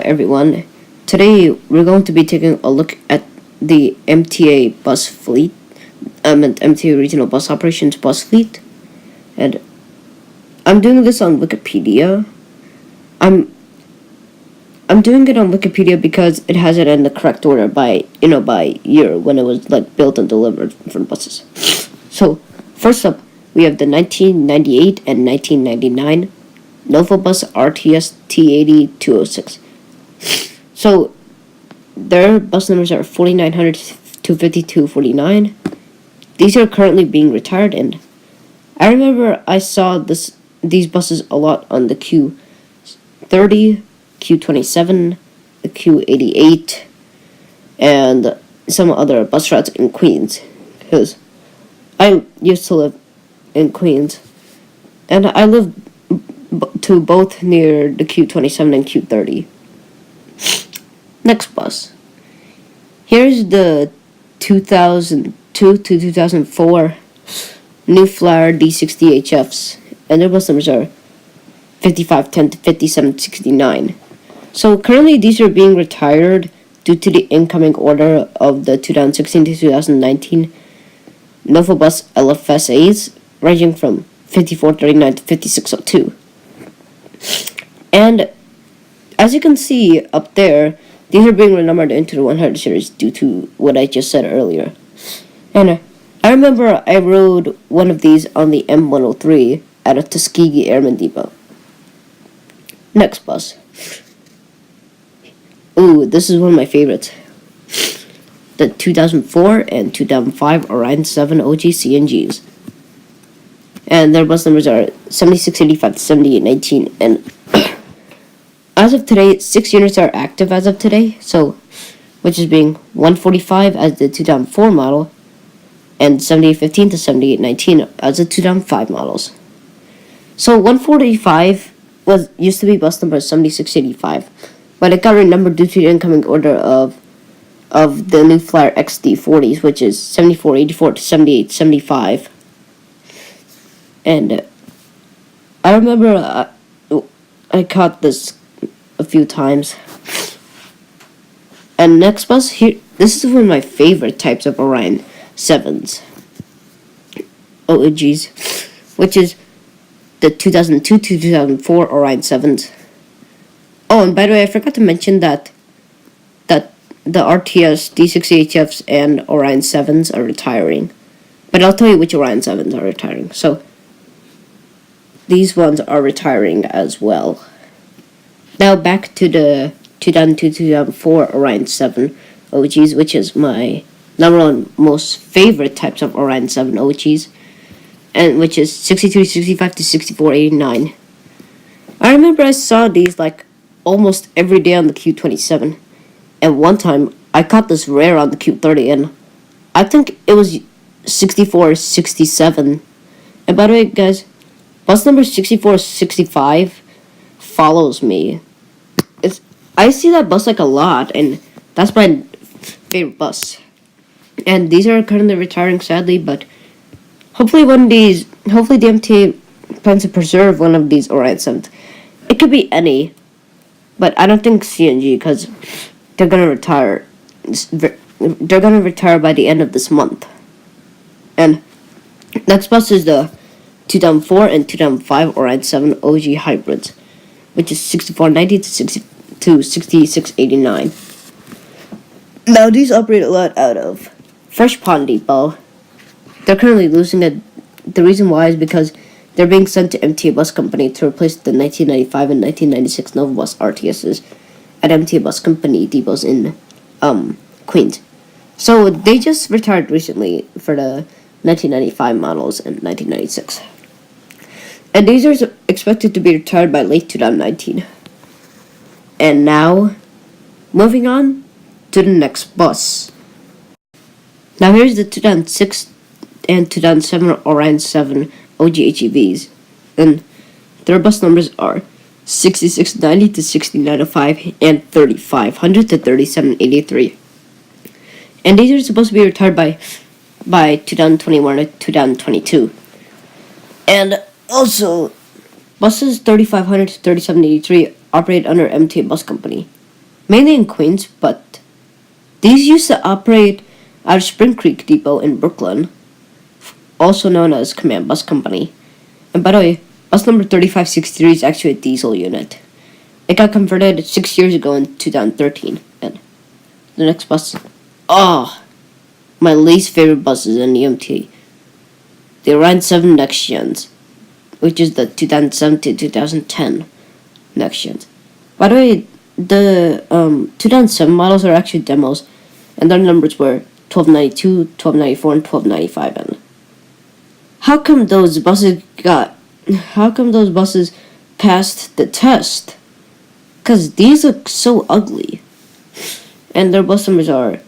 everyone. Today we're going to be taking a look at the MTA bus fleet, MTA regional bus operations bus fleet, and I'm doing this on Wikipedia. I'm doing it on Wikipedia because it has it in the correct order by year when it was built and delivered for the buses. So first up, we have the 1998 and 1999 Nova Bus RTS T80 206. So their bus numbers are 4900 to 5249. These are currently being retired, and I remember I saw these buses a lot on the Q30, Q27, the Q88, and some other bus routes in Queens, because I used to live in Queens, and I lived to both near the Q27 and Q30. Next bus. Here's the 2002 to 2004 New Flyer D60HFs, and their bus numbers are 5510 to 5769. So currently these are being retired due to the incoming order of the 2016 to 2019 Nova Bus LFSAs, ranging from 5439 to 5602. And as you can see up there, these are being renumbered into the 100 series due to what I just said earlier. And I remember I rode one of these on the M103 at a Tuskegee Airmen Depot. Next bus. Ooh, this is one of my favorites. The 2004 and 2005 Orion 7 OG CNGs. And their bus numbers are 7685 to 7819. And as of today, 6 units are active as of today, so which is being 145 as the 2004 model and 7815 to 7819 as the 2005 models. So 145 used to be bus number 7685, but it got renumbered due to the incoming order of the New Flyer XD40s, which is 7484 to 7875. And I remember I caught this a few times. And next bus here, this is one of my favorite types of Orion 7s. Oh geez, which is the 2002 to 2004 Orion 7s. Oh, and by the way, I forgot to mention that the RTS D60HFs and Orion 7s are retiring. But I'll tell you which Orion 7s are retiring. So these ones are retiring as well. Now back to the 2002-2004 Orion 7 OGs, which is my number one most favorite types of Orion 7 OGs, and which is 6365 to 6489. I remember I saw these almost every day on the Q27, and one time I caught this rare on the Q30, and I think it was 6467. And by the way, guys, bus number 6465 follows me. I see that bus a lot, and that's my favorite bus. And these are currently retiring, sadly, but hopefully the MTA plans to preserve one of these Orion 7s. It could be any, but I don't think CNG, because they're gonna retire. They're gonna retire by the end of this month. And next bus is the 2004 and 2005 Orion 7 OG hybrids, which is 6490 to 6689. Now these operate a lot out of Fresh Pond Depot. They're currently losing it. The reason why is because they're being sent to MTA Bus Company to replace the 1995 and 1996 Nova Bus RTSs at MTA Bus Company depots in Queens. So they just retired recently for the 1995 models and 1996. And these are expected to be retired by late 2019. And now, moving on to the next bus. Now here's the 2006 and 2007 Orion 7 OG HEVs. And their bus numbers are 6690 to 6905 and 3500 to 3783. And these are supposed to be retired by 2021 or 2022. And also, buses 3500 to 3783 operate under MTA Bus Company. mainly in Queens, but these used to operate out of Spring Creek Depot in Brooklyn, also known as Command Bus Company. And by the way, bus number 3563 is actually a diesel unit. It got converted 6 years ago in 2013. And the next bus, oh, my least favorite buses in the MTA. The Orion 7 Next Gens, which is the 2007 to 2010 Next Gens. By the way, the 2007 models are actually demos, and their numbers were 1292, 1294, and 1295. And how come those buses passed the test? Because these look so ugly. And their bus numbers are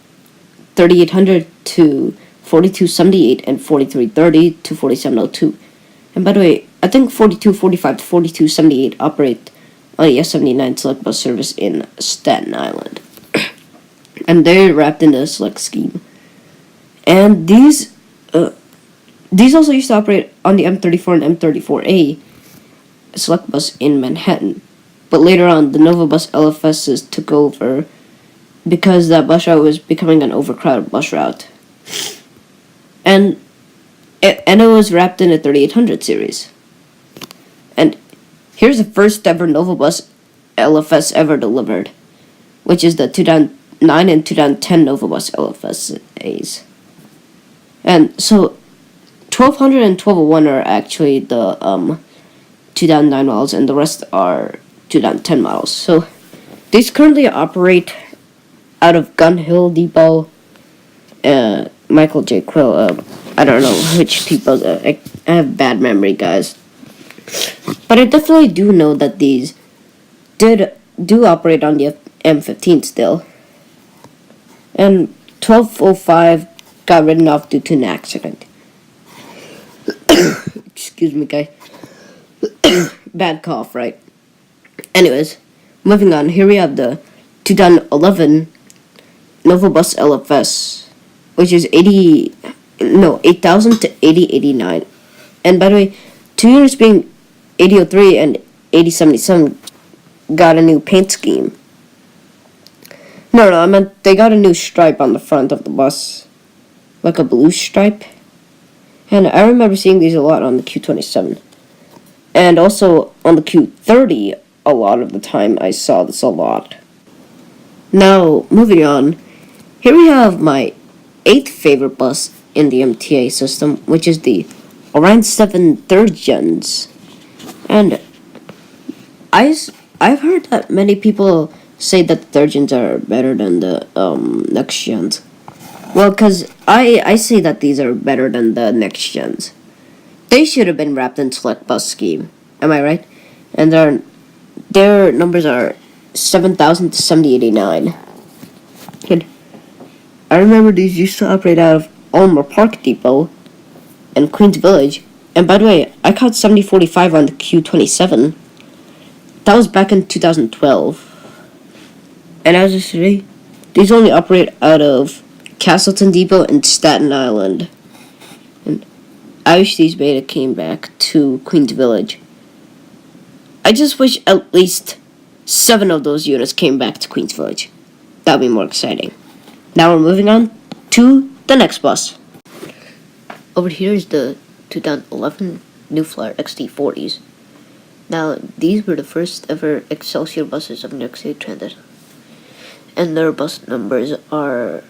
3800 to 4278 and 4330 to 4702. And by the way, I think 4245 to 4278 operate on the S79 Select Bus service in Staten Island. And they're wrapped in a select scheme. And these also used to operate on the M34 and M34A Select Bus in Manhattan. But later on, the Nova Bus LFSs took over because that bus route was becoming an overcrowded bus route. And it was wrapped in a 3800 series. And here's the first ever Nova Bus LFS ever delivered, which is the 2009 and 2010 Nova Bus LFSAs. And so 1200 and 1201 are actually the 2009 models, and the rest are 2010 models. So these currently operate out of Gun Hill Depot, Michael J. Quill. I don't know which people. I have bad memory, guys. But I definitely do know that these do operate on the M15 still. And 1205 got written off due to an accident. Excuse me, guy. Bad cough, right? Anyways, moving on. Here we have the 2011 Nova Bus LFS, which is 8,000 to 8089. And by the way, two units being 8003 and 8077 got a new paint scheme. No, I meant they got a new stripe on the front of the bus, like a blue stripe. And I remember seeing these a lot on the Q27. And also on the Q30, a lot of the time I saw this a lot. Now, moving on, here we have my 8th favorite bus in the MTA system, which is the Orion 7 3rd Gens. And I've heard that many people say that the 3rd Gens are better than the Next Gens. Well, because I say that these are better than the Next Gens. They should have been wrapped in Select Bus scheme. Am I right? And their numbers are 7,000 to 7089. And I remember these used to operate out of Ulmer Park Depot and Queens Village. And by the way, I caught 7045 on the Q27. That was back in 2012. And as of today, these only operate out of Castleton Depot and Staten Island. And I wish these beta came back to Queens Village. I just wish at least 7 of those units came back to Queens Village. That would be more exciting. Now we're moving on to the next bus. Over here is the 2011 New Flyer XT40s. Now, these were the first ever Excelsior buses of New York City Transit. And their bus numbers are,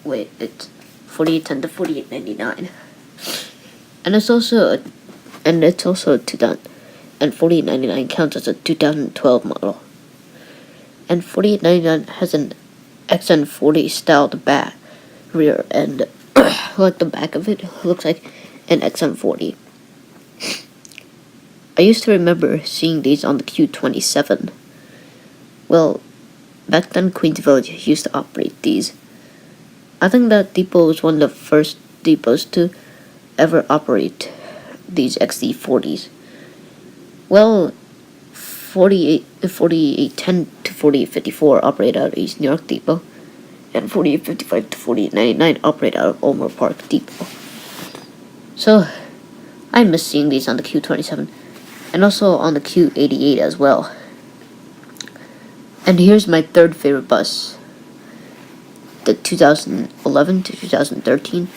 it's 4810 to 4899. And it's also a 2000, and 4899 counts as a 2012 model. And 4899 has an XN40 styled back rear end. Like the back of it looks like an XN40. I used to remember seeing these on the Q27. Well, back then Queens Village used to operate these. I think that depot was one of the first depots to ever operate these XD40s. Well, 4810 to 4854 operate out of East New York Depot, and 4855 to 4899 operate out of Ulmer Park Depot. So, I miss seeing these on the Q27, and also on the Q88 as well. And here's my third favorite bus. The 2011 to 2013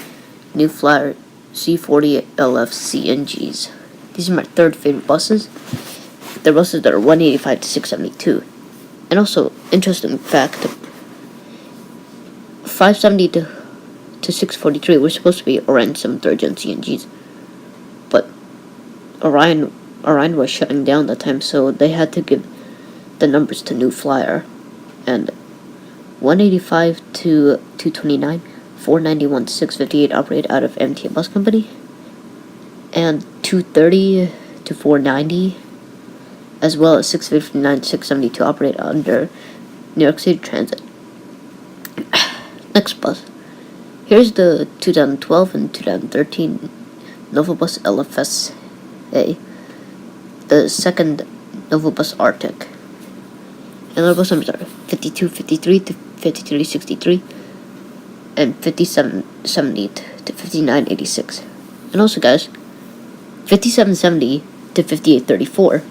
New Flyer C40 LF CNGs. These are my third favorite buses. They're buses that are 185 to 672. And also, interesting fact, 570 to 643 were supposed to be Orion 7 third gen CNGs. But Orion was shutting down that time, so they had to give the numbers to New Flyer. And 185 to 229, 491 to 658 operate out of MTA Bus Company, and 230 to 490, as well as 659 to 672 operate under New York City Transit. Next bus. Here's the 2012 and 2013 Novabus LFSA, the second Novabus Arctic. And the bus numbers are 5253 to 5363 and 5770 to 5986. And also, guys, 5770 to 5834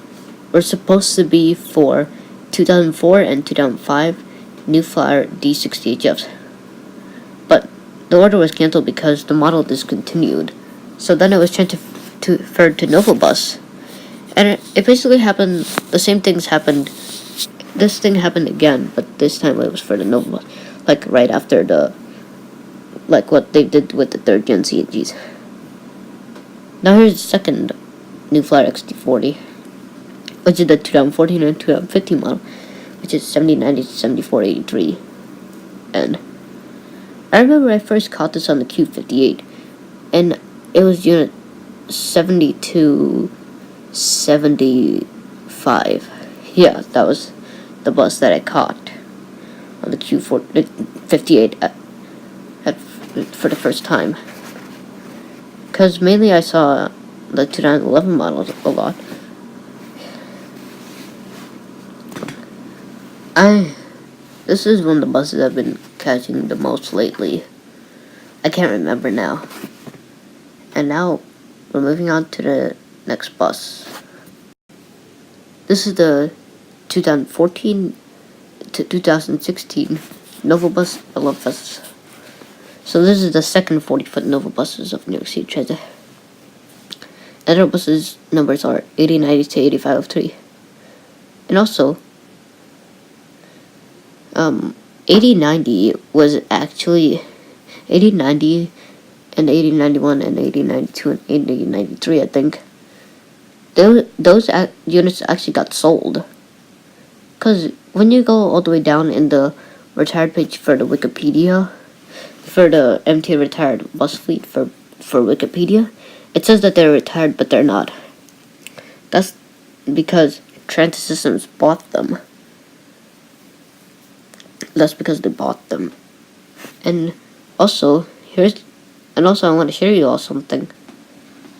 were supposed to be for 2004 and 2005 New Flyer D60HFs. But the order was canceled because the model discontinued. So then it was transferred to Novabus. And it basically happened, the same things happened. This thing happened again, but this time it was for the Novabus. Like right after like what they did with the third gen CNGs. Now here's the second New Flyer XT40, which is the 2014 and 2015 model, which is 7090 to 7483. And I remember I first caught this on the Q58, and it was unit 7275. Yeah, that was the bus that I caught on the Q58 for the first time. Because mainly I saw the 2011 models a lot. This is one of the buses I've been catching the most lately. I can't remember now. And now we're moving on to the next bus. This is the 2014 to 2016 Novabus LFS. So this is the second 40-foot Nova buses of New York City Transit. The other buses numbers are 8090 to 8503. And also, 8090 was actually 8090 and 8091 and 8092 and 8093, I think. Those units actually got sold. Because when you go all the way down in the retired page for the Wikipedia, for the MTA retired bus fleet for Wikipedia, it says that they're retired, but they're not. That's because Transit Systems bought them. That's because they bought them. And also, I want to share you all something.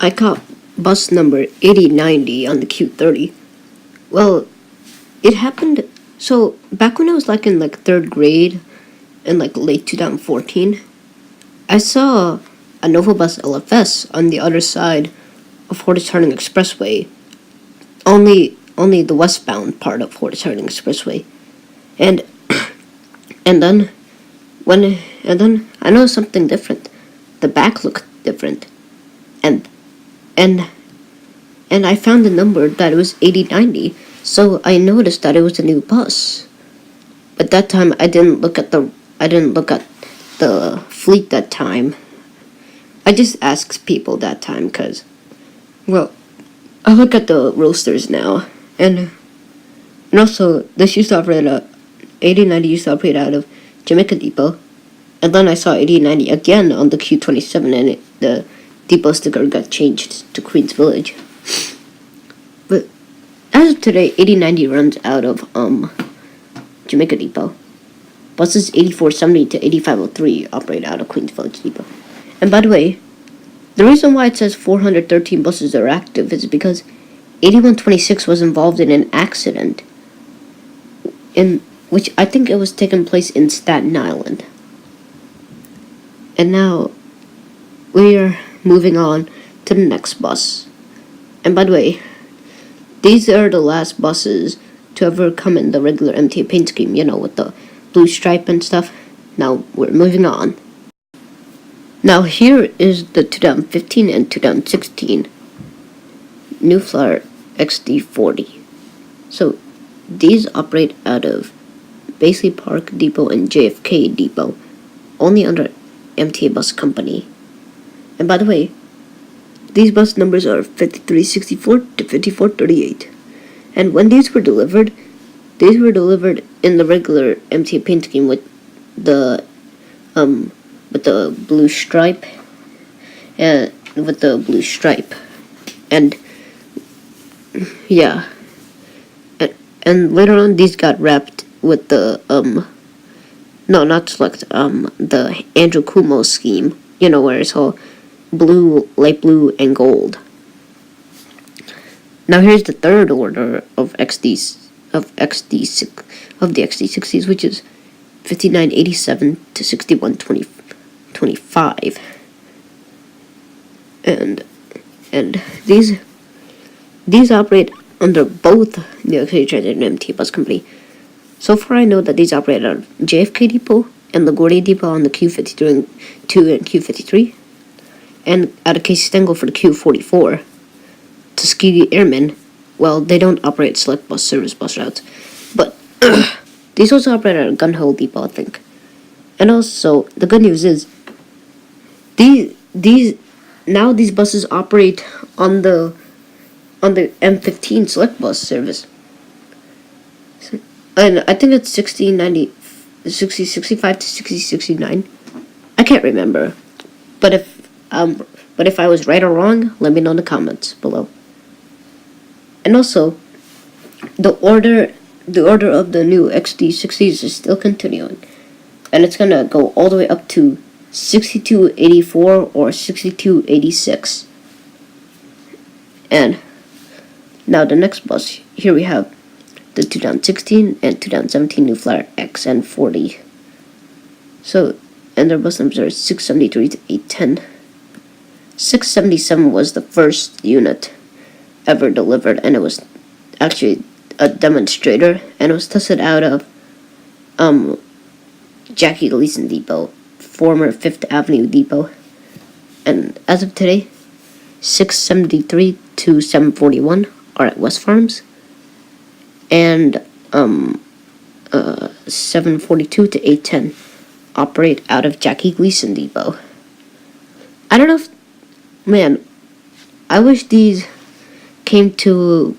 I caught bus number 8090 on the Q30. Well, it happened, so back when I was in third grade, in late 2014, I saw a Novabus LFS on the other side of Hortus Harding Expressway. Only the westbound part of Hortus Harding Expressway. And then I noticed something different. The back looked different. And I found the number that it was 8090, so I noticed that it was a new bus. But that time I didn't look at the fleet that time. I just asked people that time because, well, I look at the roasters now, and also this used to operate 8090 used to operate out of Jamaica Depot, and then I saw 8090 again on the Q27, and the depot sticker got changed to Queens Village. But as of today, 8090 runs out of Jamaica Depot. Buses 8470 to 8503 operate out of Queens Village Depot. And by the way, the reason why it says 413 buses are active is because 8126 was involved in an accident, in which I think it was taking place in Staten Island. And now we are moving on to the next bus. And by the way, these are the last buses to ever come in the regular MTA paint scheme, with the blue stripe and stuff. Now we're moving on. Now here is the 2015 and 2016 New Flyer XD40. So these operate out of Basely Park Depot and JFK Depot, only under MTA Bus Company. And by the way, these bus numbers are 5364 to 5438. And when these were delivered in the regular MTA paint scheme with the blue stripe and yeah. And later on these got wrapped with the the Andrew Cuomo scheme, where it's all blue, light blue, and gold. Now here's the third order of the XD60s, which is 5987 to 6125. And these operate under both New York City Transit and MTA Bus Company. So far I know that these operate out of JFK Depot and LaGuardia Depot on the Q52 and Q53, and out of Casey Stengel for the Q44. Tuskegee Airmen, well, they don't operate select bus service bus routes, but these also operate at a Gun Hill Depot, I think. And also, the good news is, these buses operate on the M15 select bus service. And I think it's 65 to 69. I can't remember. But if I was right or wrong, let me know in the comments below. And also, the order of the new XD60s is still continuing. And it's gonna go all the way up to 6284 or 6286. And now the next bus, here we have the 2016 and 2017 New Flyer XN40. So, and their bus numbers are 673 to 810. 677 was the first unit ever delivered, and it was actually a demonstrator, and it was tested out of Jackie Gleason Depot, former 5th Avenue Depot. And as of today, 673 to 741 are at West Farms, and 742 to 810 operate out of Jackie Gleason Depot. I don't know if, man, I wish these came to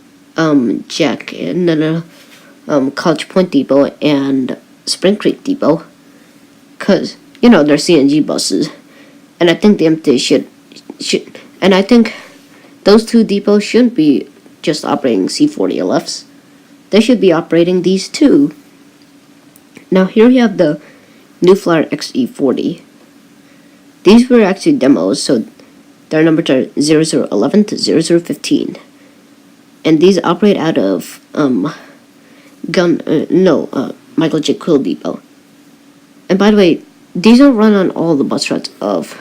Jack and College Point Depot and Spring Creek Depot, because they're CNG buses, and I think the MTA should, and I think those two depots shouldn't be just operating C40LFs. They should be operating these too. Now here we have the New Flyer XE40. These were actually demos, so their numbers are 0011 to 0015. And these operate out of Michael J. Quill Depot. And by the way, these don't run on all the bus routes of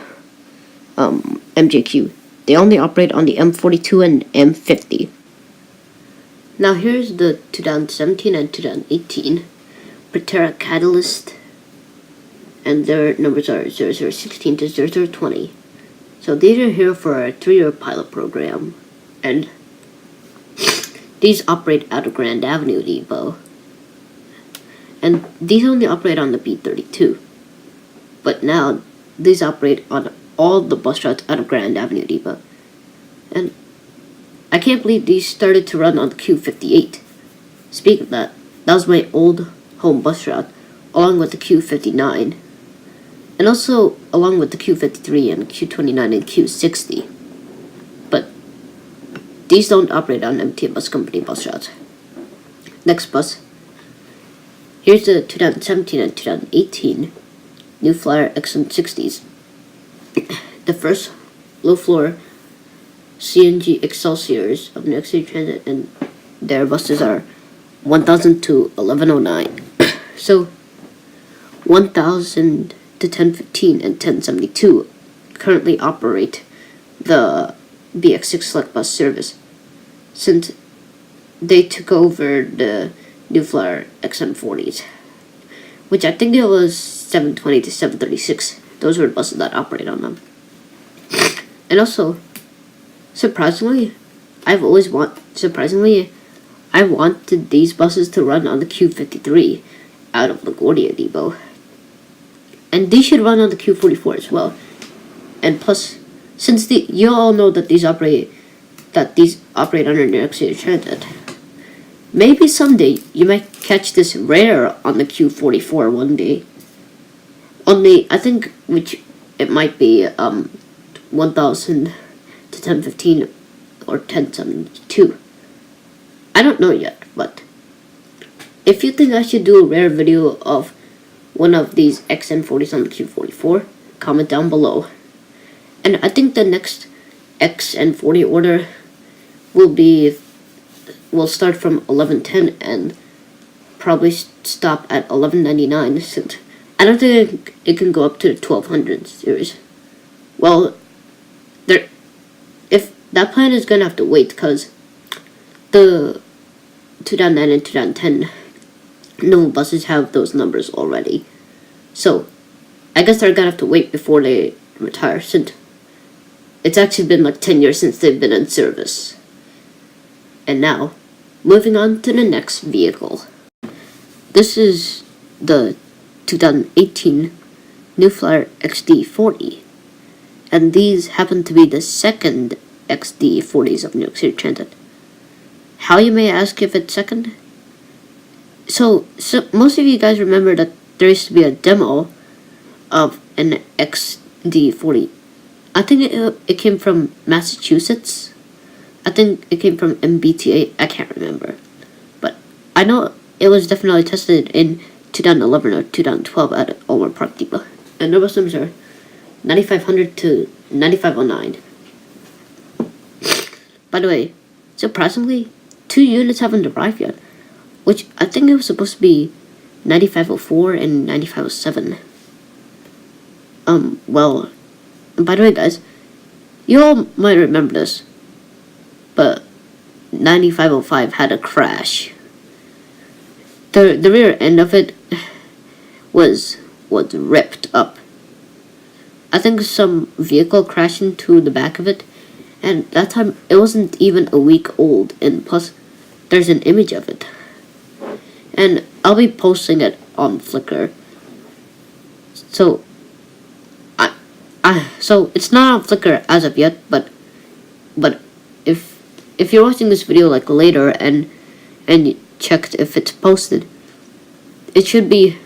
MJQ. They only operate on the M42 and M50. Now here's the 2017 and 2018 Proterra Catalyst, and their numbers are 0016 to 0020. So these are here for a 3-year pilot program, and these operate out of Grand Avenue Depot. And these only operate on the B32. But now, these operate on all the bus routes out of Grand Avenue Depot. And I can't believe these started to run on the Q58. Speaking of that was my old home bus route, along with the Q59. And also along with the Q53 and Q29 and Q60. But these don't operate on MTA Bus Company bus routes. Next bus. Here's the 2017 and 2018 New Flyer XN60s. The first low-floor CNG Excelsiors of New York City Transit, and their buses are 1000 to 1109. So 1000 to 1015 and 1072 currently operate the BX6 Select Bus service, since they took over the New Flyer XM40s, which I think it was 720 to 736. Those were the buses that operate on them. And also, surprisingly, I wanted these buses to run on the Q53 out of LaGuardia Depot. And they should run on the Q44 as well. And plus, since you all know that these operate under New York City Transit, maybe someday you might catch this rare on the Q44 one day. Only, I think, which it might be 1000 to 1015 or 1072. I don't know yet, but if you think I should do a rare video of one of these XN40s on the Q44, comment down below. And I think the next XN40 order will start from 1110 and probably stop at 1199, since I don't think it can go up to the 1200 series. Well, if that plan is gonna have to wait, because the 2009 and 2010 Nova buses have those numbers already. So I guess they're gonna have to wait before they retire, since it's actually been like 10 years since they've been in service. And now, moving on to the next vehicle. This is the 2018 New Flyer XD40. And these happen to be the second XD40s of New York City Transit. How, you may ask, if it's second? So most of you guys remember that there used to be a demo of an XD40. I think it came from Massachusetts. I think it came from MTA. I can't remember. But I know it was definitely tested in 2011 or 2012 at Ulmer Park Depot. And the bus numbers are 9500 to 9509. By the way, surprisingly, 2 units haven't arrived yet, which I think it was supposed to be 9504 and 9507. Well, by the way, guys, you all might remember this, but 9505 had a crash. The rear end of it was ripped up. I think some vehicle crashed into the back of it, and that time it wasn't even a week old, and plus there's an image of it. And I'll be posting it on Flickr. So so it's not on Flickr as of yet, but if you're watching this video like later and you checked if it's posted, it should be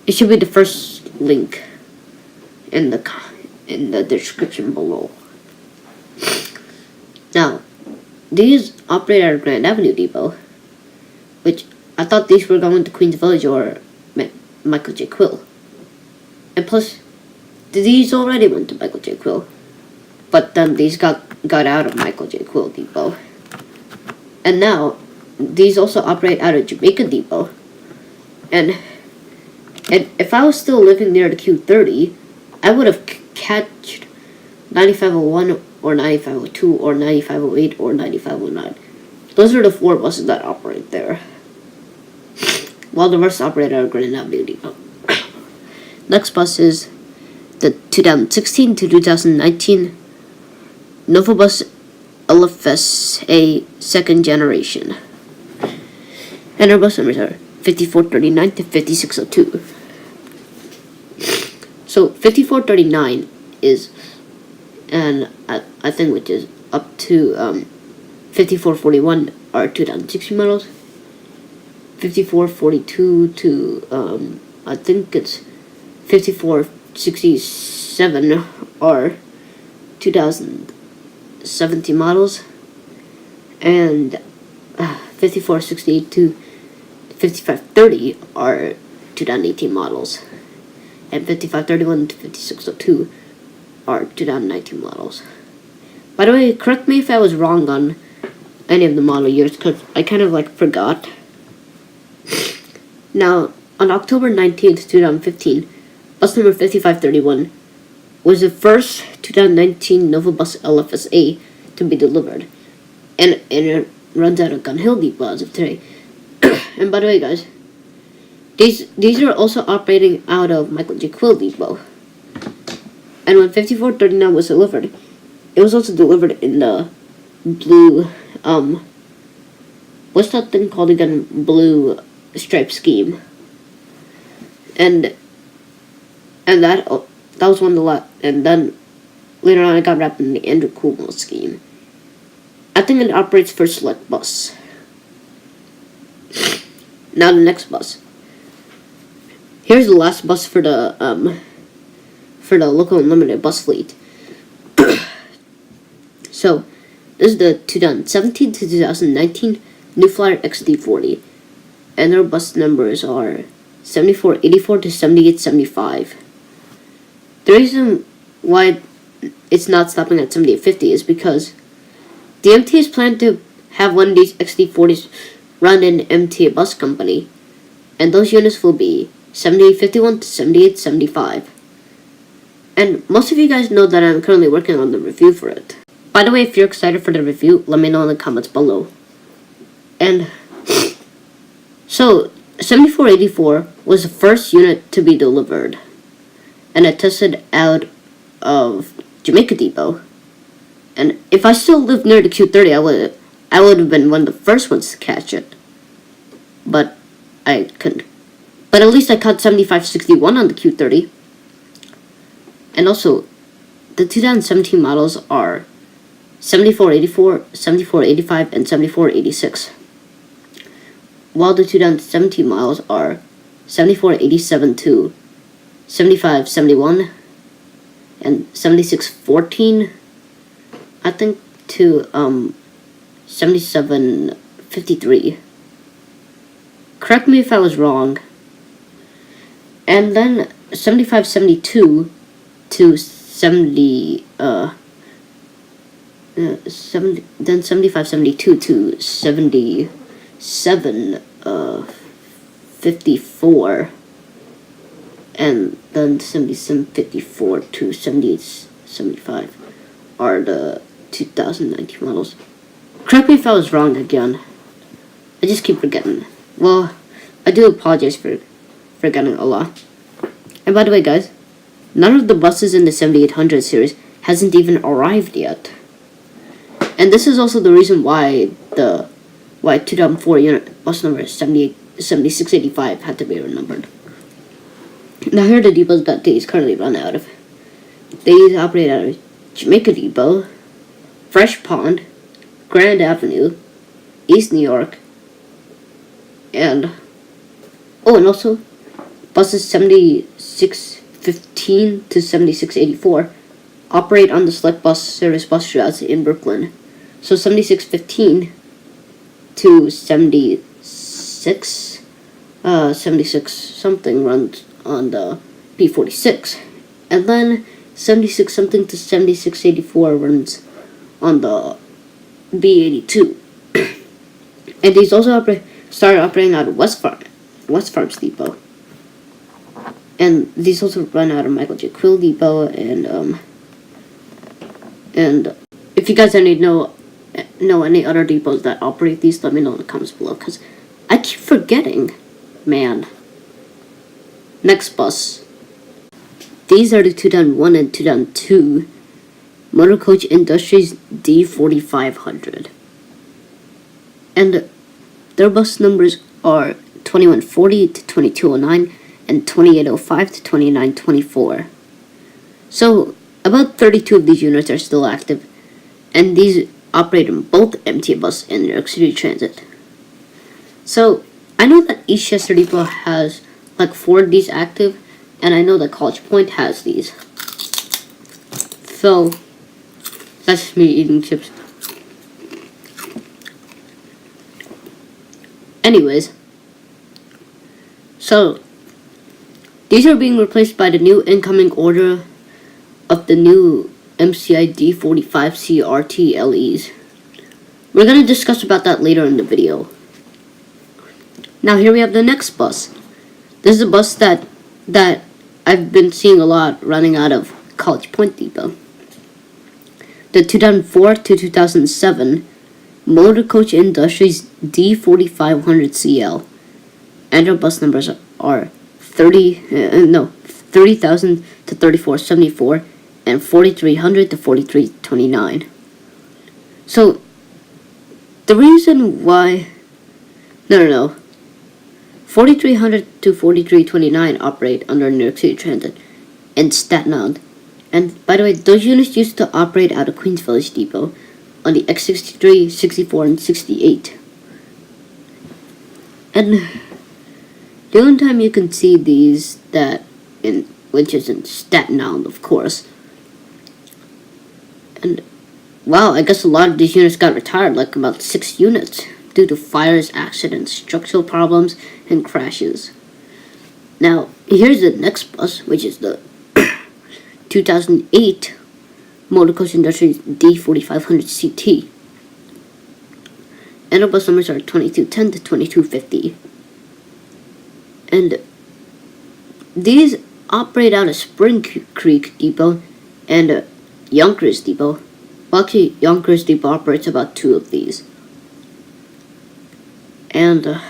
the first link in the description below. Now, these operate at Grand Avenue Depot, which I thought these were going to Queens Village or Michael J. Quill. And plus, these already went to Michael J. Quill, but then these got out of Michael J. Quill Depot. And now, these also operate out of Jamaica Depot. And if I was still living near the Q30, I would have catched 9501 or 9502 or 9508 or 9509. Those are the 4 buses that operate there, while the rest operate out of Grand Avenue Depot. Next bus is the 2016 to 2019 Nova Bus LFSA second generation. And our bus numbers are 5439 to 5602. So 5439 is, and I think which is up to 5441 are 2016 models. 5442 to I think it's 5467 are 2017 models, and 5468 to 5530 are 2018 models, and 5531 to 5602 are 2019 models. By the way, correct me if I was wrong on any of the model years, because I kind of forgot. Now, on October 19th, 2015, bus number 5531 was the first 2019 Nova Bus LFSA to be delivered, and it runs out of Gun Hill Depot as of today. And by the way, guys, these are also operating out of Michael J. Quill Depot. And when 5439 was delivered, it was also delivered in the blue, what's that thing called again? Blue stripe scheme. And that was one of the lot. And then later on, it got wrapped in the Andrew Cuomo scheme. I think it operates for select bus. Now the next bus. Here's the last bus for the local unlimited bus fleet. So, this is the 2017 to 2019 New Flyer XD40, and their bus numbers are 7484 to 7875. The reason why it's not stopping at 7850 is because the MTA is planning to have one of these XD40s run in MTA bus company, and those units will be 7851 to 7875. And most of you guys know that I'm currently working on the review for it. By the way, if you're excited for the review, let me know in the comments below. And so 7484 was the first unit to be delivered, and it tested out of Jamaica Depot. And if I still lived near the Q30, I would have been one of the first ones to catch it. But I couldn't. But at least I caught 7561 on the Q30. And also, the 2017 models are 7484, 7485, and 7486. While the 2017 models are 7487 to 7571 and 7614, I think, to 7753. Correct me if I was wrong. And then 7572 to 70 then 7572 to 77 54, and then 7754 to 7875 are the 2019 models. Correct me if I was wrong again. I just keep forgetting. Well, I do apologize for forgetting a lot. And by the way, guys, none of the buses in the 7800 series hasn't even arrived yet. And this is also the reason why 2004 unit bus number 7685 had to be renumbered. Now here are the depots that these currently run out of. These operate out of Jamaica Depot, Fresh Pond, Grand Avenue, East New York, and also buses 7615 to 7684 operate on the select bus service bus routes in Brooklyn. So 7615 to 76 something runs on the P46, and then 76 something to 7684 runs on the B82. And these also started operating out of West Farms Depot. And these also run out of Michael J. Quill Depot, and if you guys know any other depots that operate these, let me know in the comments below, because I keep forgetting, man. Next bus. These are the 2001 and 2002 Motor Coach Industries D4500. And their bus numbers are 2140 to 2209 and 2805 to 2924. So, about 32 of these units are still active, and these operate in both MTA Bus and New York City Transit. So, I know that Eastchester Depot has like 4 of these active, and I know that College Point has these. So, that's me eating chips. Anyways, so these are being replaced by the new incoming order of the new MCI D45 CRT LEs. We're going to discuss about that later in the video. Now here we have the next bus. This is a bus that I've been seeing a lot running out of College Point Depot. The 2004 to 2007 Motor Coach Industries D4500 CL. and our bus numbers are 30,000 to 3474 and 4300 to 4329. So the reason why 4300 to 4329 operate under New York City Transit and Staten Island. And by the way, those units used to operate out of Queens Village Depot on the X63, 64, and 68. And the only time you can see these which is in Staten Island, of course. And wow, I guess a lot of these units got retired, like about 6 units, due to fires, accidents, structural problems, and crashes. Now, here's the next bus, which is the 2008 Motor Coach Industries D4500 CT. And our bus numbers are 2210 to 2250. And these operate out of Spring Creek Depot and Yonkers Depot. Well, actually, Yonkers Depot operates about 2 of these. And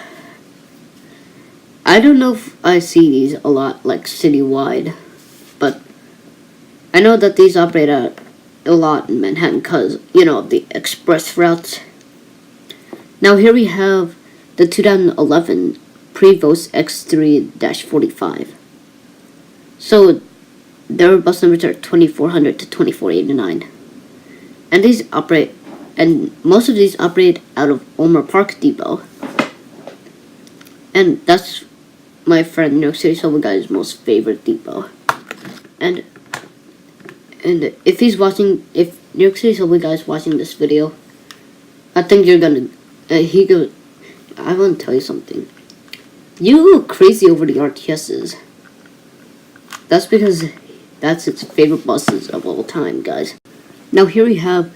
I don't know if I see these a lot, like citywide, but I know that these operate a lot in Manhattan because, the express routes. Now here we have the 2011 Prevost X3-45. So their bus numbers are 2400 to 2489. And most of these operate out of Ulmer Park Depot. And that's my friend New York City Subway Guy's most favorite depot. And if New York City Subway Guy is watching this video, I think you're gonna, I want to tell you something. You go crazy over the RTSs. That's because that's its favorite buses of all time, guys. Now here we have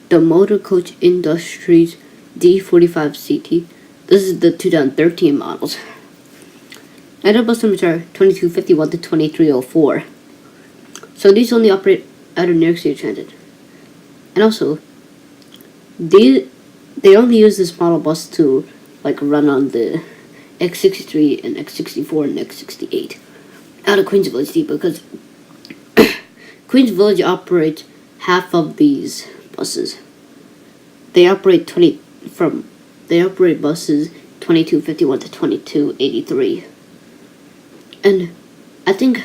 the Motor Coach Industries D45 CT. This is the 2013 models. And our bus numbers are 2251 to 2304. So these only operate out of New York City Transit. And also, they only use this model bus to run on the X63 and X64 and X68 out of Queens Village Depot, because Queens Village operates half of these buses. They operate buses 2251 to 2283. And I think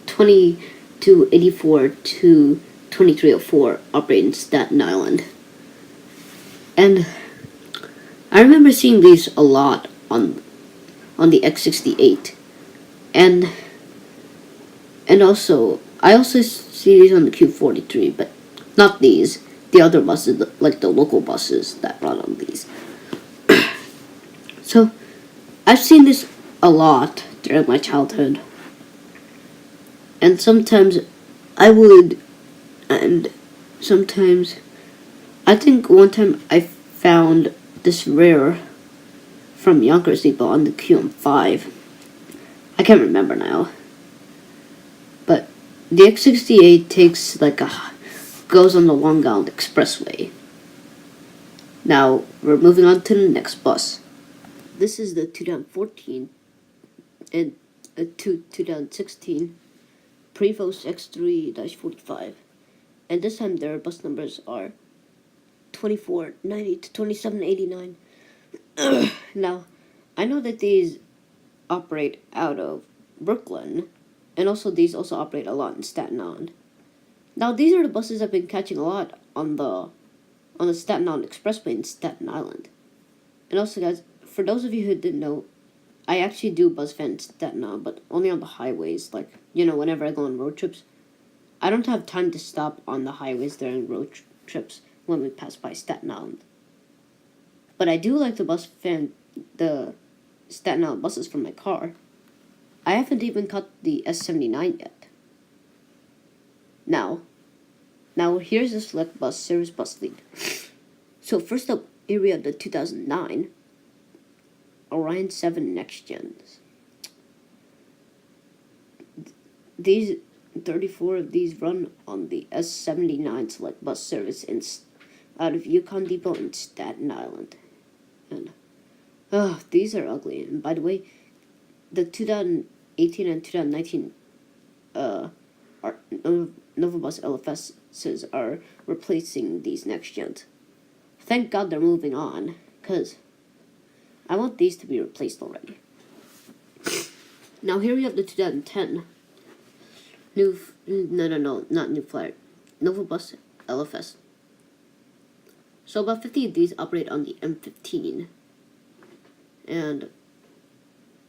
2284 to 2304 operate in Staten Island. And I remember seeing these a lot on the X68. And also, I also see these on the Q43, but not these. The other buses, like the local buses that run on these. So, I've seen this a lot during my childhood. And sometimes I think one time I found this rare from Yonkers Depot on the QM5. I can't remember now. But the X68 goes on the Long Island Expressway. Now, we're moving on to the next bus. This is the 2014 and 2016 Prevost X3-45. And this time their bus numbers are 2490 to 2789. Now, I know that these operate out of Brooklyn, and also these also operate a lot in Staten Island. Now, these are the buses I've been catching a lot on the Staten Island Expressway in Staten Island. And also, guys, for those of you who didn't know, I actually do bus fan in Staten Island, but only on the highways. Whenever I go on road trips, I don't have time to stop on the highways during road trips when we pass by Staten Island. But I do like the Staten Island buses from my car. I haven't even caught the S79 yet. Now here's the select bus service bus lead. So first up, here we have the 2009 Orion 7 Next Gens. These 34 of these run on the S79 select bus service out of Yukon Depot in Staten Island. And Oh, these are ugly. And by the way, the 2018 and 2019 are Novabus LFSs are replacing these next gens. Thank God they're moving on, because I want these to be replaced already. Now here we have the 2010 not New Flyer, Novabus LFS. So about 50 of these operate on the M15, and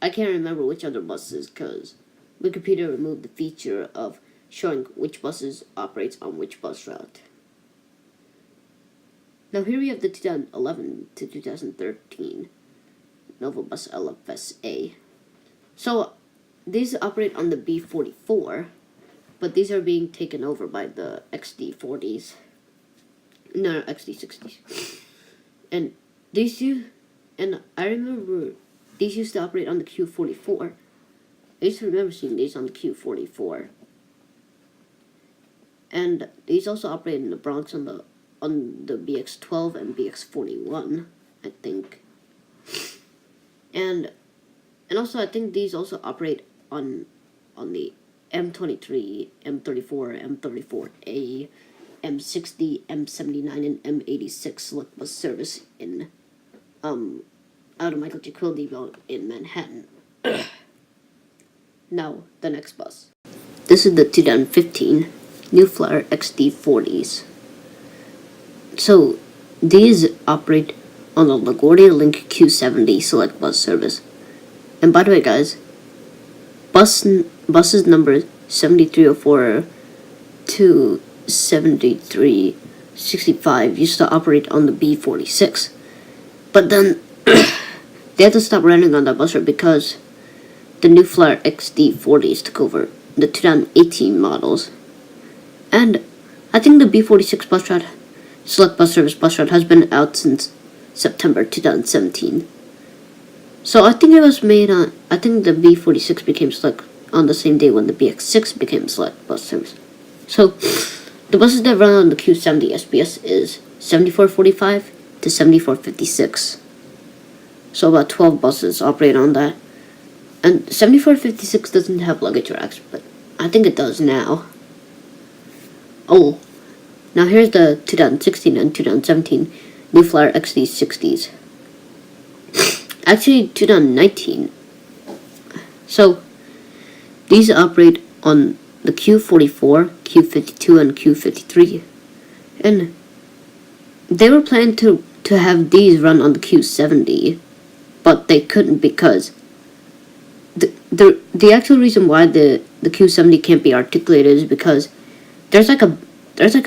I can't remember which other buses because Wikipedia removed the feature of showing which buses operates on which bus route. Now here we have the 2011 to 2013 Novabus LFSA. So these operate on the B44, but these are being taken over by the XD40s. No, XD60s. And I remember these used to operate on the Q44. I used to remember seeing these on the Q44. And these also operate in the Bronx on the BX12 and BX41, I think. And also I think these also operate on the M23, M34, M34A, M60, M79, and M86 select bus service in out of Michael J. Quill Depot in Manhattan. Now, the next bus. This is the 2015 New Flyer XD40s. So, these operate on the LaGuardia Link Q70 select bus service. And by the way, guys, buses number 7304 to 7365 used to operate on the B46. But then they had to stop running on that bus route because the New Flyer XD40s took over the 2018 models. And I think the B46 bus route, select bus service bus route, has been out since September 2017. So I think it was made on, I think the B46 became select on the same day when the BX6 became select bus service. So the buses that run on the Q70 SBS is 7445 to 7456. So about 12 buses operate on that. And 7456 doesn't have luggage racks, but I think it does now. Oh, now here's the 2016 and 2017 New Flyer XD60s. Actually, 2019. So, these operate on the Q44, Q52, and Q53. And they were planning to have these run on the Q70, but they couldn't because the actual reason why the Q70 can't be articulated is because there's like a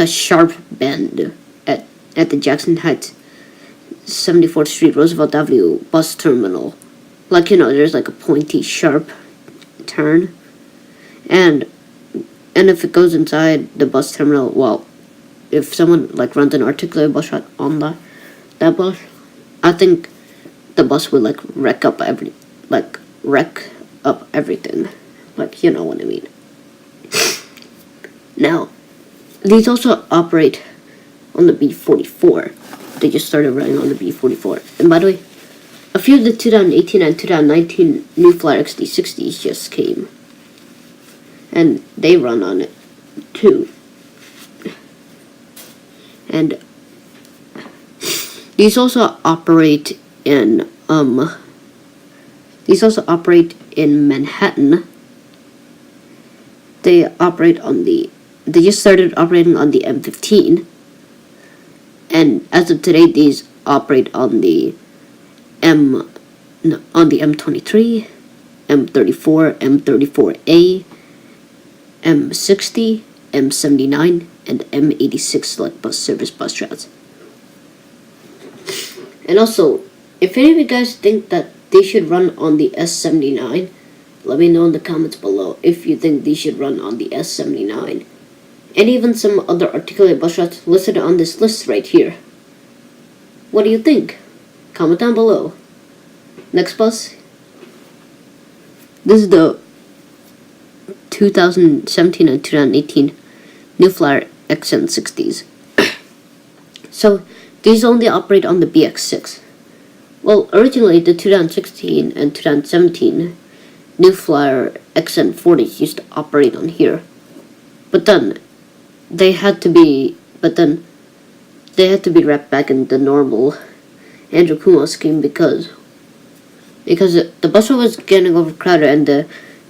sharp bend at the Jackson Heights 74th Street Roosevelt Avenue bus terminal. Like, there's like a pointy sharp turn, and if it goes inside the bus terminal, well, if someone like runs an articulated bus route on that bus, I think the bus would like wreck up everything. Like, you know what I mean. Now, these also operate on the B44. They just started running on the B44. And by the way, a few of the 2018 and 2019 New Flyer XD60s just came. And they run on it too. And these also operate in Manhattan. They just started operating on the M15. And as of today, these operate on the M23, M34, M34A, M60, M79, and M86 select bus service bus routes. And also, if any of you guys think that they should run on the S79, let me know in the comments below if you think these should run on the S79. And even some other articulated bus routes listed on this list right here. What do you think? Comment down below. Next bus. This is the 2017 and 2018 New Flyer XN60s. So, these only operate on the BX6. Well, originally the 2016 and 2017 New Flyer XN40s used to operate on here, but then they had to be wrapped back in the normal Andrew Cuomo scheme because the bus route was getting overcrowded and the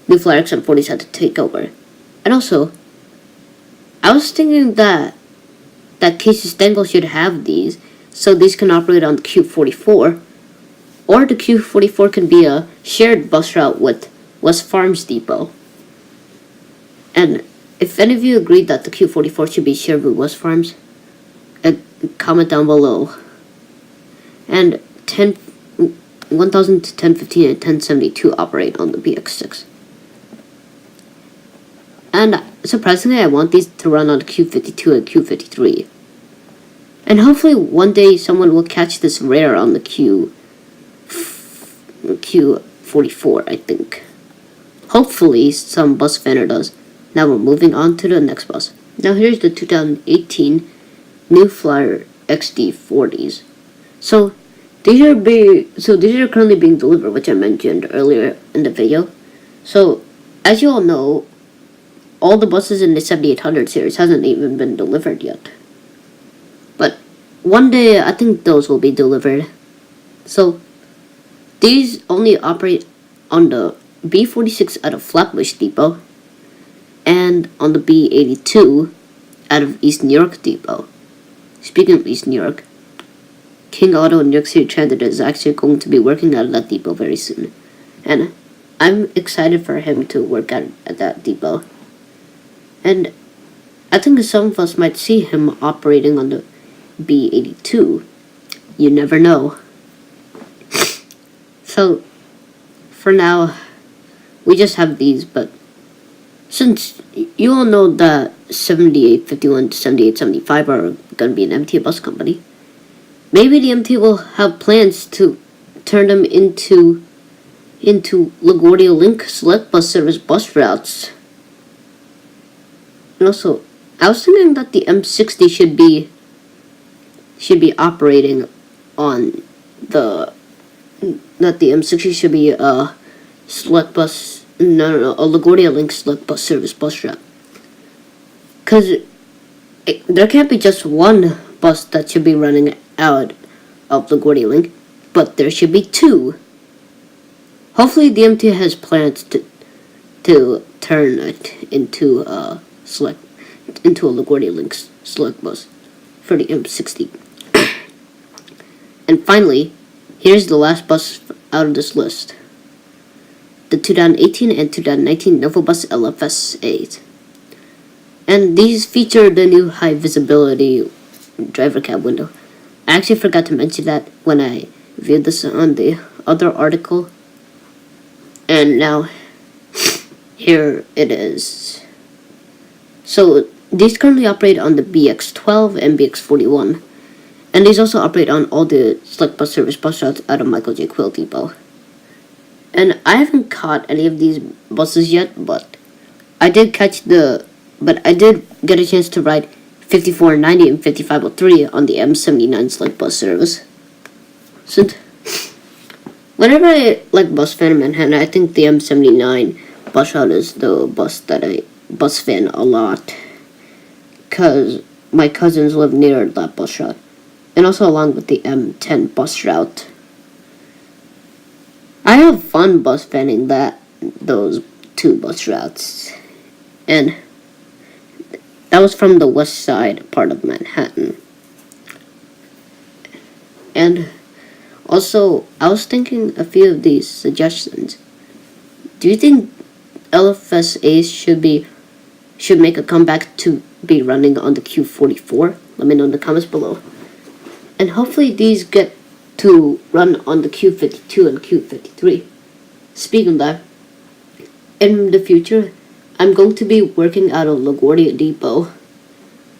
New Flyer XM40s had to take over. And also, I was thinking that Casey Stengel should have these so these can operate on the Q44, or the Q44 can be a shared bus route with West Farms Depot. And if any of you agree that the Q44 should be shared with West Farms, comment down below. And 1000 to 1015 and 1072 operate on the BX6. And surprisingly, I want these to run on the Q52 and Q53. And hopefully one day someone will catch this rare on the Q44, I think. Hopefully some bus fanner does. Now we're moving on to the next bus. Now here's the 2018 New Flyer XD40s. So these are currently being delivered, which I mentioned earlier in the video. So as you all know, all the buses in the 7800 series hasn't even been delivered yet. But one day I think those will be delivered. So these only operate on the B46 out of Flatbush Depot and on the B82 out of East New York Depot. Speaking of East New York, King Auto and New York City Transit is actually going to be working out of that depot very soon. And I'm excited for him to work out at that depot. And I think some of us might see him operating on the B82. You never know. So, for now, we just have these, but since you all know that 7851 to 7875 are going to be an MTA bus company, maybe the MTA will have plans to turn them into LaGuardia Link Select Bus Service bus routes. And also, I was thinking that the M60 should be operating on the M60 should be a select bus. No, a LaGuardia Link Select Bus Service bus route. Because there can't be just one bus that should be running out of LaGuardia Link, but there should be two. Hopefully the MTA has plans to turn it into a LaGuardia Link select bus for the M60. And finally, here's the last bus out of this list. The 2018 and 2019 Novabus LFS 8. And these feature the new high visibility driver cab window. I actually forgot to mention that when I viewed this on the other article. And now, here it is. So, these currently operate on the BX12 and BX41. And these also operate on all the select bus service bus routes out of Michael J. Quill Depot. And I haven't caught any of these buses yet, but I did get a chance to ride 5490 and 5503 on the M79 select bus service. So, whenever I like bus fan in Manhattan, I think the M79 bus route is the bus that I bus fan a lot. Because my cousins live near that bus route. And also along with the M10 bus route. I have fun bus fanning those two bus routes. And that was from the west side part of Manhattan. And also, I was thinking a few of these suggestions. Do you think LFSAs should make a comeback to be running on the Q44? Let me know in the comments below. And hopefully these get to run on the Q52 and Q53. Speaking of that, in the future, I'm going to be working out of LaGuardia Depot.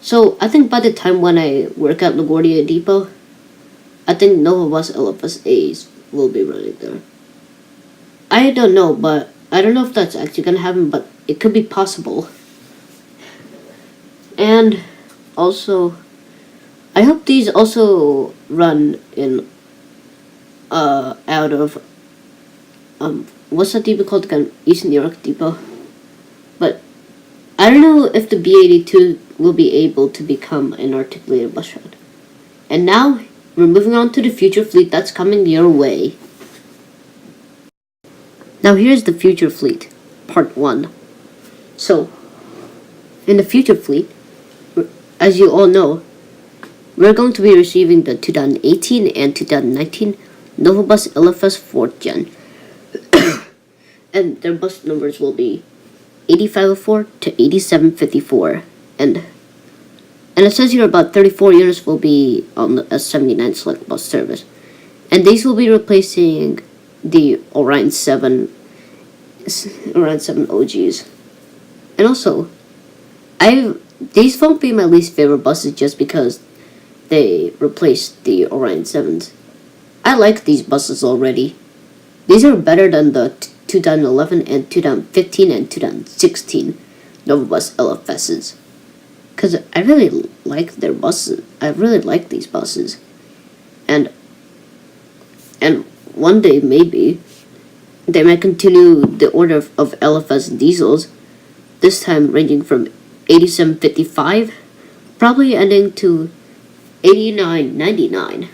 So I think by the time when I work at LaGuardia Depot, I think Novabus LFSAs will be running there. I don't know, but I don't know if that's actually gonna happen, but it could be possible. And also, I hope these also run in out of what's that depot called again? East New York Depot. But I don't know if the B82 will be able to become an articulated bus route. And now we're moving on to the future fleet that's coming your way. Now here's the future fleet, part 1. So, in the future fleet, as you all know, we're going to be receiving the 2018 and 2019 Novabus LFS 4th Gen. And their bus numbers will be 8504 to 8754. And it says here about 34 units will be on the S79 Select Bus service. And these will be replacing the Orion 7 OGs. And also, these won't be my least favorite buses just because they replaced the Orion 7s. I like these buses already. These are better than the 2011 and 2015 and 2016 Novabus LFSs. Because I really like their buses. I really like these buses. And one day, maybe, they might continue the order of LFS diesels, this time ranging from 8755, probably ending to 8999.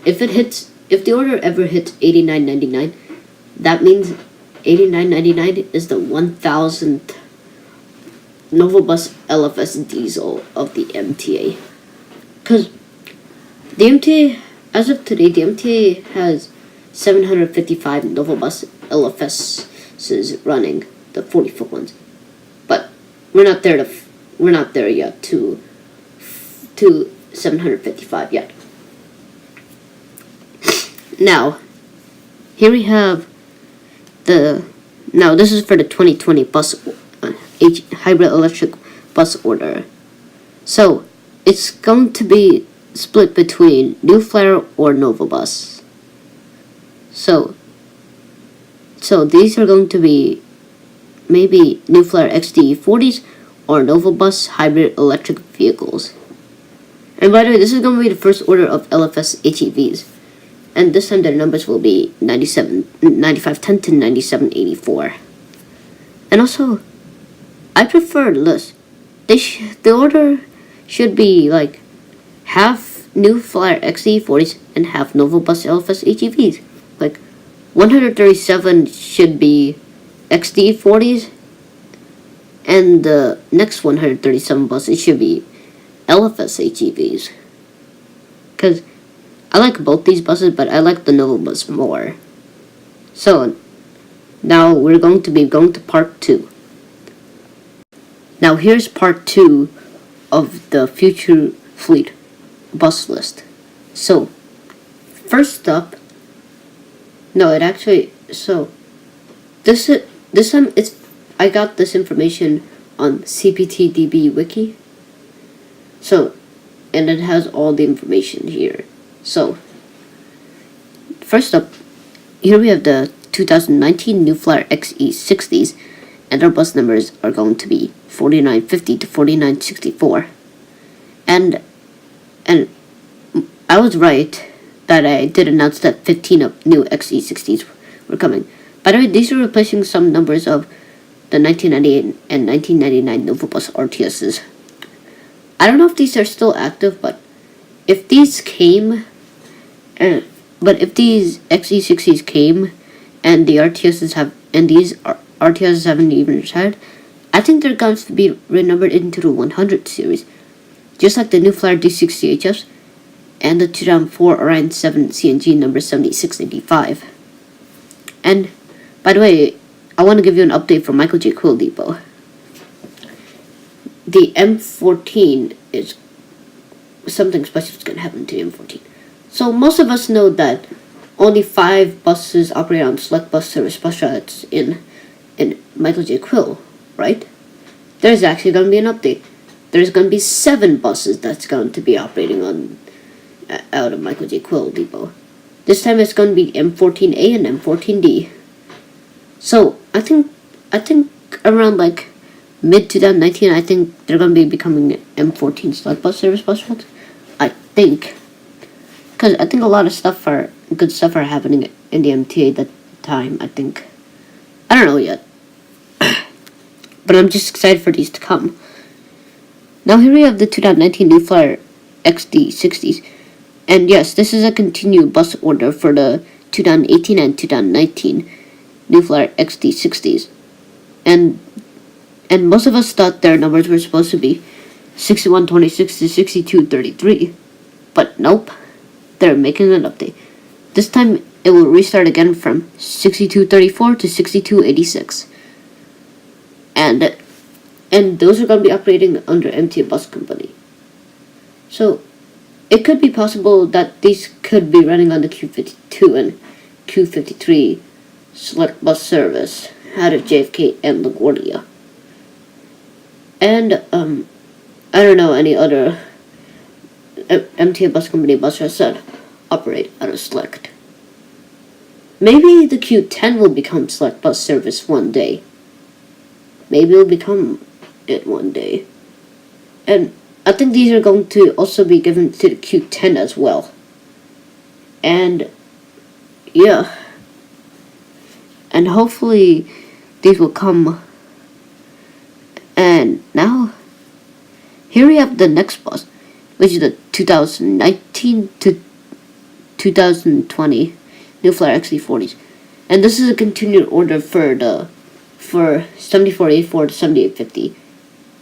If the order ever hits 8999, that means 8999 is the 1000th Novabus LFS diesel of the MTA. Because the MTA, as of today, the MTA has 755 Novabus LFSs running, the 40-foot ones. But we're not there yet to 755 yet. Now, here we have this is for the 2020 bus hybrid electric bus order. So it's going to be split between New Flyer or Novabus. So these are going to be maybe New Flyer XDE40s or Novabus hybrid electric vehicles. And by the way, this is going to be the first order of LFS HEVs. And this time their numbers will be 9510 to 9784. And also, I prefer this. The order should be like half New Flyer XE40s and half Novabus LFS HEVs. Like 137 should be XD40s, and the next 137 buses should be LFS HEVs. Because I like both these buses, but I like the Novabus more. So, now we're going to be going to part 2. Now here's part 2 of the future fleet bus list. So, first up, this time I got this information on CPTDB Wiki. So, and it has all the information here. So, first up, here we have the 2019 New Flyer XE60s, and their bus numbers are going to be 4950 to 4964. And I was right that I did announce that 15 of new XE60s were coming. By the way, these are replacing some numbers of the 1998 and 1999 Novabus RTSs. I don't know if these are still active, but if these came, if these XE60s came, and the RTSs RTSs haven't even retired, I think they're going to be renumbered into the 100 series, just like the New Flyer D60HFs and the 2004 Orion 7 CNG number 7685. And by the way, I want to give you an update from Michael J. Quill Depot. The M14 is something special is going to happen to M14. So most of us know that only 5 buses operate on select bus service bus routes in Michael J. Quill, right? There's actually going to be an update. There's going to be 7 buses that's going to be operating on out of Michael J. Quill Depot. This time it's going to be M14A and M14D. So I think around like mid 2019, I think they're going to be becoming M14 select bus service bus routes. I think, because I think a lot of stuff good stuff are happening in the MTA at that time, I think. I don't know yet. But I'm just excited for these to come. Now here we have the 2019 New Flyer XD60s. And yes, this is a continued bus order for the 2018 and 2019 New Flyer XD60s. And most of us thought their numbers were supposed to be 6126 to 6233. But nope, they're making an update. This time it will restart again from 6234 to 6286. And those are going to be operating under MTA Bus Company. So it could be possible that these could be running on the Q52 and Q53 select bus service out of JFK and LaGuardia. And I don't know any other MTA Bus Company buses that operate out of Select. Maybe the Q10 will become Select bus service one day. Maybe it will become it one day. And I think these are going to also be given to the Q10 as well. And yeah. And hopefully these will come. And now, here we have the next bus, which is the 2019 to 2020 New Flyer XC40s. And this is a continued order for 7484 to 7850.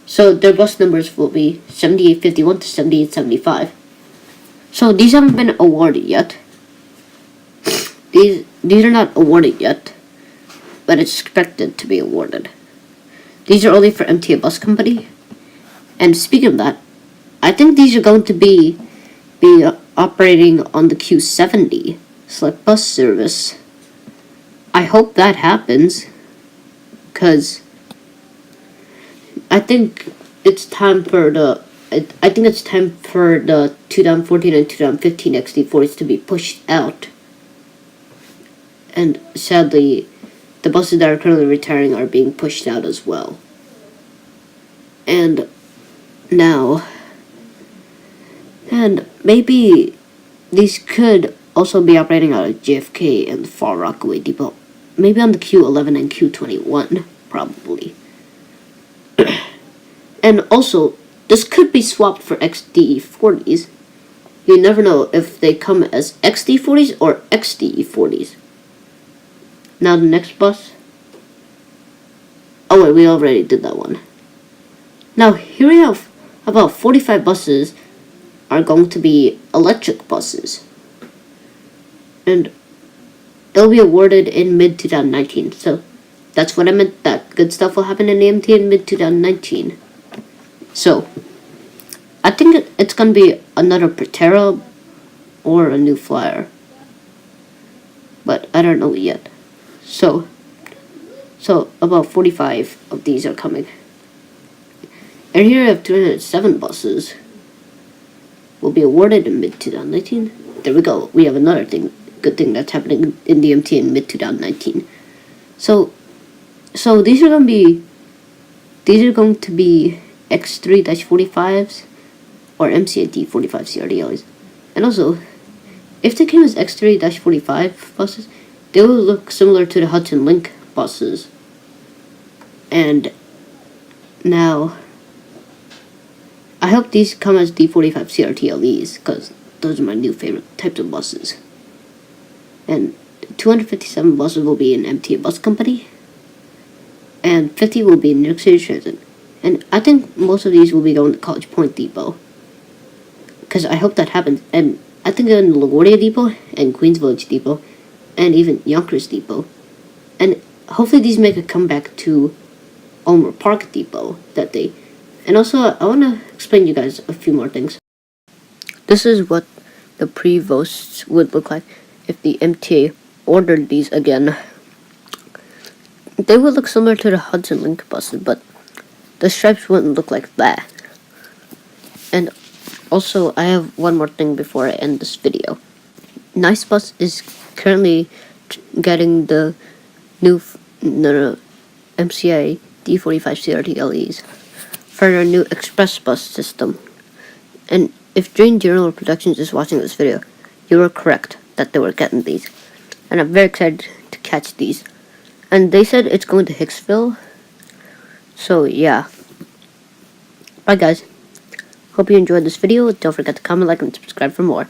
So their bus numbers will be 7851 to 7875. So these haven't been awarded yet. These are not awarded yet, but it's expected to be awarded. These are only for MTA Bus Company. And speaking of that, I think these are going to be operating on the Q70 Select Bus Service. I hope that happens, because I think it's time for the 2014 and 2015 XD40s to be pushed out. And sadly, the buses that are currently retiring are being pushed out as well. And maybe these could also be operating out of JFK and Far Rockaway Depot. Maybe on the Q11 and Q21, probably. And also, this could be swapped for XD40s. You never know if they come as XD40s or XD40s. Now the next bus. Oh wait, we already did that one. Now here we have about 45 buses are going to be electric buses. And they'll be awarded in mid-2019. So that's what I meant, that good stuff will happen in the MTA in mid-2019. So I think it's going to be another Proterra or a New Flyer. But I don't know yet. So about 45 of these are coming. And here I have 207 buses will be awarded in mid-2019. There we go. We have another good thing that's happening in the MTA in mid-2019. So these are going to be X3-45s or MCAD 45 CRDLs. And also, if they came as X3-45 buses, they will look similar to the Hudson Link buses. And now, I hope these come as D45 CRTLEs, because those are my new favorite types of buses. And 257 buses will be in MTA Bus Company, and 50 will be in New York City Transit. And I think most of these will be going to College Point Depot, because I hope that happens. And I think in LaGuardia Depot and Queens Village Depot and even Yonkers Depot. And hopefully these make a comeback to Ulmer Park Depot that day. And also, I want to explain to you guys a few more things. This is what the Prevosts would look like if the MTA ordered these again. They would look similar to the Hudson Link buses, but the stripes wouldn't look like that. And also, I have one more thing before I end this video. Nice Bus is currently getting the new MCA D45 CRT-LEs for their new express bus system. And if Jane Journal Productions is watching this video, you are correct. that they were getting these, and I'm very excited to catch these. And they said it's going to Hicksville, so yeah. Bye guys. Hope you enjoyed this video. Don't forget to comment, like, and subscribe for more.